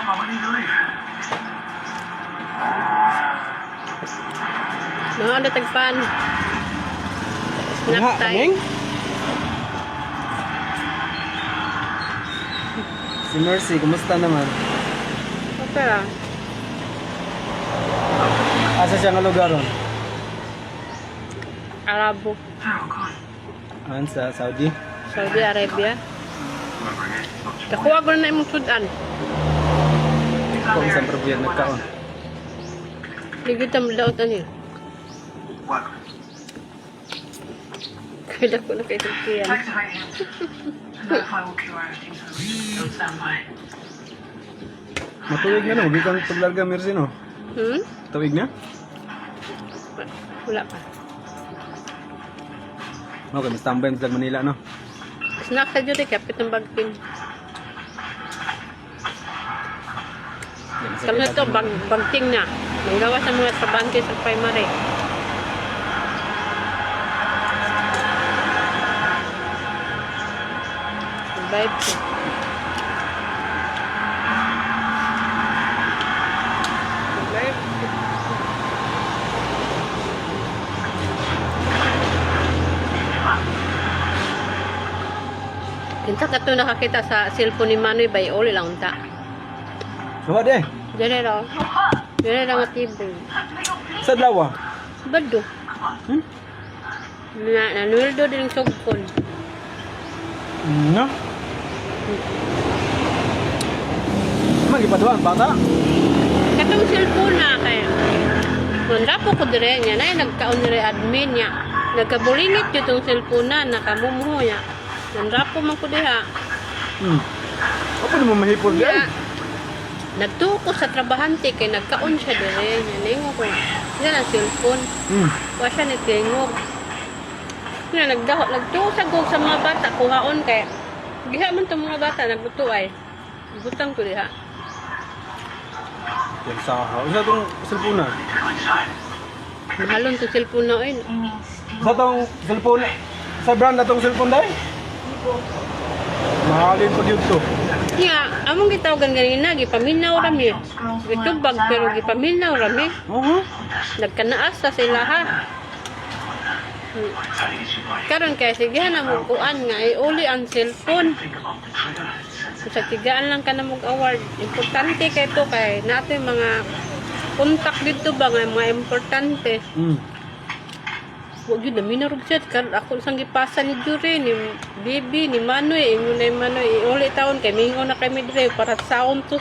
Mom, I need to leave. Mga ano tagpan. Snack Nga, time. kaming? Si Mercy, kumusta naman? Okay lang. Asa siya nga lugar ron? Arabo. They're all gone. Ayan sa Saudi. Saudi Arabia. Kakuha ko na imong sudan. Kung isang probyan nagkaon. Ligid ang daot ani. What? Kaya ko na kay Turkiyan. Activate him. Notify all QR teams on standby. Matuwig na no, gikang paglarga Mercy no. Tuwig na? Wala pa. Okay, mas tambay sa Manila no. Snack sa duty, kapit ng bagting. Kalau ito, bagting na. Manggawa sa mga trabante sa primary. Vibe ko. Vibe ko. Kinsa ka ito nakakita sa cellphone ni Manoy by Oli lang unta. Gawa de. Diyan lang. Diyan lang ang TV. Sa Dlawa. Bado. Nanuwildo din yung sugpon. No? Magipaduan, bata? Katong cellphone na kaya. Nanda po ko dire niya na nagkaon dire admin niya. Nagkabulingit yung tong cellphone na nakamumuho niya. Nanda po man ko diha. Apa naman mahipol Niya. dyan? Nagtuko sa trabahante kay nagkaon siya dire niya. Ningo ko. Yan ang cellphone. Wa siya ni tingog. Nga nagtuko sa gog sa mga bata kuhaon kay giha man tong mga bata nagbuto ay. Butang ko diha. Yan sa isa itong cellphone na. Mahalon to cellphone na oy. Sa itong cellphone, sa brand na itong cellphone dahil? Mahalin po dito. Nga, among gitawagan ganina gipaminaw rami. Gitubag pero gipaminaw rami. Nagkanaasa sila ha. Karon kay sige na mo kuan nga iuli ang cellphone. Sa tigaan lang ka na mag-award. Importante kay to kay nato yung mga kontak dito ba nga mga importante. Huwag yun na minarog siya. Ako isang gipasa ni Jure, ni Bibi, ni Manoy. Ingon na yung Manoy. Iuli taon kay mingo na kami dire para sound to.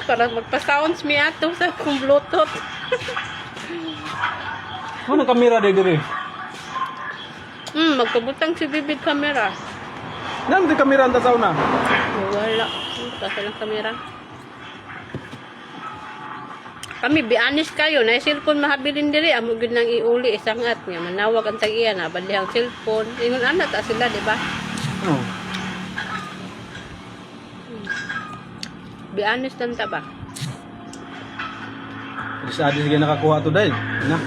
Para magpa-sounds mi ato sa kung Bluetooth. Ano kamera de dire? Magpabutang si Bibi camera. Ano di kamera ang tasaw na? Wala. Basta lang kamera. Kami, bianis kayo. Na cellphone mahabilin diri. Amo gud nang iuli isang at nga. Manawag ang tag-iya na. Bali ang cellphone. Ingon anak ta sila, di ba? Oo. Bianis lang ta ba? Isa adi sige nakakuha to dahil. Na.